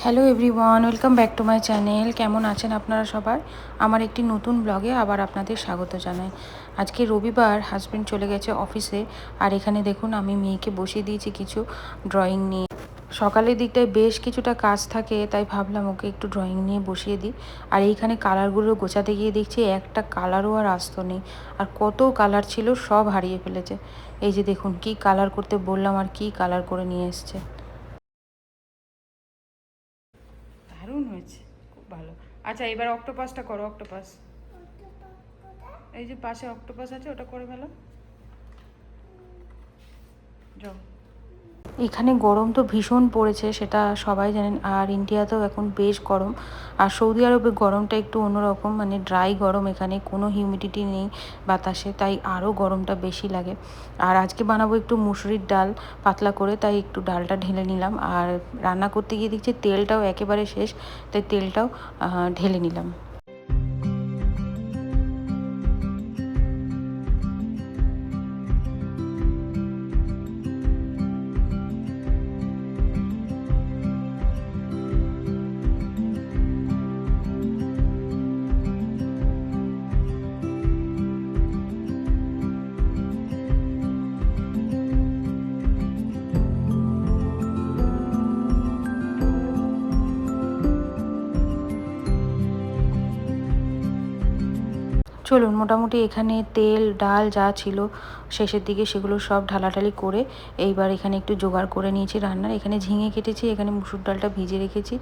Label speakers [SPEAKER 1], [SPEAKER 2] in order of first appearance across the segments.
[SPEAKER 1] Hello everyone, welcome back to my channel. কেমন আছেন আপনারা সবাই? আমার একটি নতুন ব্লগে আবার আপনাদের স্বাগত জানাই। আজকে রবিবার, হাজব্যান্ড চলে গেছে অফিসে। আর এখানে দেখুন আমি মেয়েকে বসিয়ে দিয়েছি কিছু ড্রয়িং নিয়ে। সকালের দিকটায় বেশ কিছুটা কাজ থাকে, তাই ভাবলাম ওকে একটু ড্রয়িং নিয়ে বসিয়ে দিই। আর এইখানে কালারগুলো গোছাতে গিয়ে দেখছি একটা কালারও আর আসতো নেই। আর কত কালার ছিল, সব হারিয়ে ফেলেছে। এই যে দেখুন, কি কালার করতে বললাম আর কি কালার করে নিয়ে এসছে। দারুণ হয়েছে, খুব ভালো। আচ্ছা, এবার অক্টোপাসটা করো। অক্টোপাস, এই যে পাশে অক্টোপাস আছে, ওটা করে ফেলো। যাও। এখানে গরম তো ভীষণ পড়েছে, সেটা সবাই জানেন। আর ইন্ডিয়াতেও এখন বেশ গরম। আর সৌদি আরবে গরমটা একটু অন্যরকম, মানে ড্রাই গরম, এখানে কোনো হিউমিডিটি নেই বাতাসে, তাই আরও গরমটা বেশি লাগে। আর আজকে বানাবো একটু মুসুরির ডাল পাতলা করে, তাই একটু ডালটা ঢেলে নিলাম। আর রান্না করতে গিয়ে দেখছি তেলটাও একেবারে শেষ, তাই তেলটাও ঢেলে নিলাম। চলুন, মোটামুটি এখানে তেল ডাল যা ছিল শেষের দিকে সেগুলো সব ঢালাঢালি করে এইবার এখানে একটু জোগাড় করে নিয়েছি রান্নার। এখানে ঝিঙে কেটেছি, এখানে মুসুর ডালটা ভিজে রেখেছি,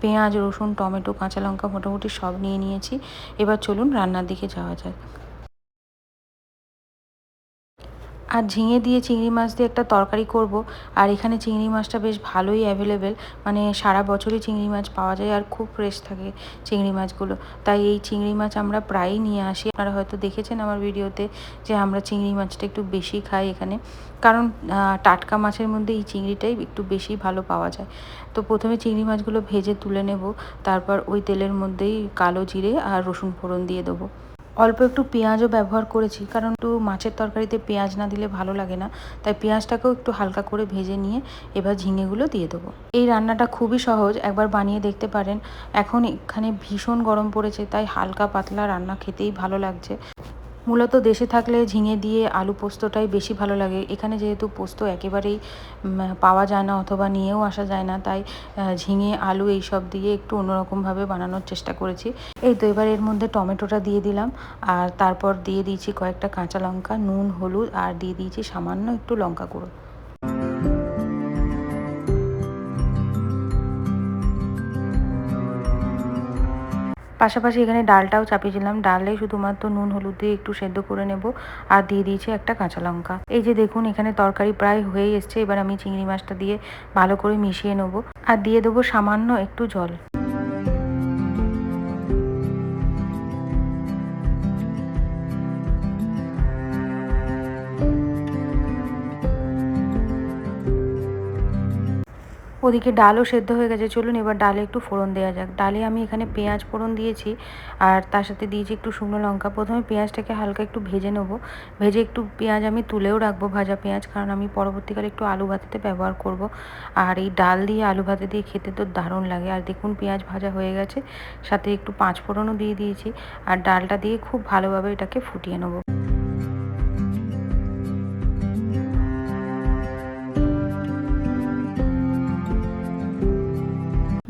[SPEAKER 1] পেঁয়াজ রসুন টমেটো কাঁচা লঙ্কা মোটামুটি সব নিয়ে নিয়েছি। এবার চলুন রান্নার দিকে যাওয়া যাক। আর ঝিঙে দিয়ে চিংড়ি মাছ দিয়ে একটা তরকারি করব। আর এখানে চিংড়ি মাছটা বেশ ভালোই অ্যাভেলেবেল, মানে সারা বছরই চিংড়ি মাছ পাওয়া যায় আর খুব ফ্রেশ থাকে চিংড়ি মাছগুলো। তাই এই চিংড়ি মাছ আমরা প্রায়ই নিয়ে আসি। আপনারা হয়তো দেখেছেন আমার ভিডিওতে যে আমরা চিংড়ি মাছটা একটু বেশি খাই এখানে, কারণ টাটকা মাছের মধ্যে এই চিংড়িটাই একটু বেশি ভালো পাওয়া যায়। তো প্রথমে চিংড়ি মাছগুলো ভেজে তুলে নেব, তারপর ওই তেলের মধ্যেই কালো জিরে আর রসুন ফোড়ন দিয়ে দেবো। অল্প একটু পেঁয়াজও ব্যবহার করেছি, কারণ একটু মাছের তরকারিতে পেঁয়াজ না দিলে ভালো লাগে না, তাই পেঁয়াজটাকেও একটু হালকা করে ভেজে নিয়ে এবার ঝিঙেগুলো দিয়ে দেবো। এই রান্নাটা খুবই সহজ, একবার বানিয়ে দেখতে পারেন। এখন এখানে ভীষণ গরম পড়েছে, তাই হালকা পাতলা রান্না খেতেই ভালো লাগছে। মূলত দেশে থাকলে ঝিঙে দিয়ে আলু পোস্তটাই বেশি ভালো লাগে। এখানে যেহেতু পোস্ত একেবারেই পাওয়া যায় না অথবা নিয়েও আসা যায় না, তাই ঝিঙে আলু এইসব দিয়ে একটু অন্যরকমভাবে বানানোর চেষ্টা করেছি। এই তো এবার এর মধ্যে টমেটোটা দিয়ে দিলাম, আর তারপর দিয়ে দিয়েছি কয়েকটা কাঁচা লঙ্কা, নুন হলুদ, আর দিয়ে দিয়েছি সামান্য একটু লঙ্কা গুঁড়ো। পাশাপাশি এখানে ডালটাও চাপিয়েছিলাম, ডালে শুধুমাত্র নুন হলুদ দিয়ে একটু সেদ্ধ করে নেব। আর দিয়ে দিয়েছি একটা কাঁচা লঙ্কা। এই যে দেখুন, এখানে তরকারি প্রায় হয়ে এসছে। এবার আমি চিংড়ি মাছটা দিয়ে ভালো করে মিশিয়ে নেব, আর দিয়ে দেবো সামান্য একটু জল। ওদিকে ডালও সেদ্ধ হয়ে গেছে। চলুন এবার ডালে একটু ফোড়ন দেওয়া যাক। ডালে আমি এখানে পেঁয়াজ ফোড়ন দিয়েছি, আর তার সাথে দিয়েছি একটু শুকনো লঙ্কা। প্রথমে পেঁয়াজটাকে হালকা একটু ভেজে নেব। ভেজে একটু পেঁয়াজ আমি তুলেও রাখবো, ভাজা পেঁয়াজ, কারণ আমি পরবর্তীকালে একটু আলু ভাতেতে ব্যবহার করব। আর এই ডাল দিয়ে আলু ভাতে দিয়ে খেতে তো দারুণ লাগে। আর দেখুন পেঁয়াজ ভাজা হয়ে গেছে, সাথে একটু পাঁচ ফোড়নও দিয়ে দিয়েছি। আর ডালটা দিয়ে খুব ভালোভাবে এটাকে ফুটিয়ে নেবো।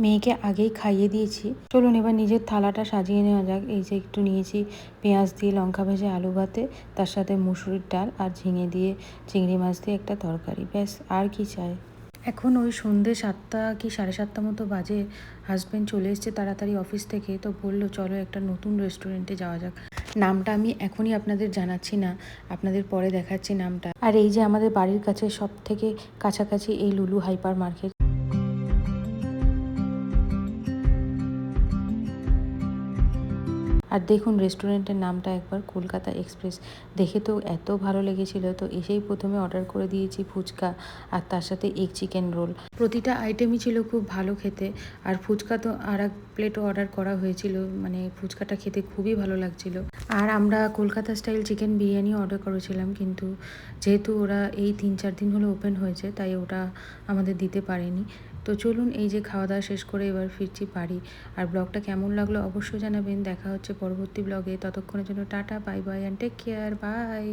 [SPEAKER 1] মেয়েকে আগেই খাইয়ে দিয়েছি। চলুন এবার নিজের থালাটা সাজিয়ে নেওয়া যাক। এই যে একটু নিয়েছি পেঁয়াজ দিয়ে লঙ্কা ভেজে আলু ভাতে, তার সাথে মুসুরির ডাল আর ঝিঙে দিয়ে চিংড়ি মাছ দিয়ে একটা তরকারি, ব্যাস আর কি চাই। এখন ওই সন্ধ্যে 7টা কি 7:30 মতো বাজে। হাজব্যান্ড চলে এসছে তাড়াতাড়ি অফিস থেকে, তো বললো চলো একটা নতুন রেস্টুরেন্টে যাওয়া যাক। নামটা আমি এখনই আপনাদের জানাচ্ছি না, আপনাদের পরে দেখাচ্ছি নামটা। আর এই যে আমাদের বাড়ির কাছে সব থেকে কাছাকাছি এই লুলু হাইপার মার্কেট। আর দেখুন রেস্টুরেন্টের নামটা একবার, কলকাতা এক্সপ্রেস। দেখে তো এত ভালো লেগেছিল, তো এসেই প্রথমে অর্ডার করে দিয়েছি ফুচকা, আর তার সাথে এগ চিকেন রোল। প্রতিটা আইটেমই ছিল খুব ভালো খেতে। আর ফুচকা তো আর এক প্লেটও অর্ডার করা হয়েছিল, মানে ফুচকাটা খেতে খুবই ভালো লাগছিল। আর আমরা Kolkata style chicken biryani order করেছিলাম, কিন্তু যেহেতু ওরা এই 3-4 দিন হলো ওপেন হয়েছে, তাই ওটা আমাদের দিতে পারেনি। তো চলুন এই যে খাওয়া দাওয়া শেষ করে এবার ফিরছি বাড়ি। আর ব্লগটা কেমন লাগলো অবশ্যই জানাবেন। দেখা হচ্ছে পরবর্তী ব্লগে। ততক্ষণের জন্য tata, bye bye and take care, by.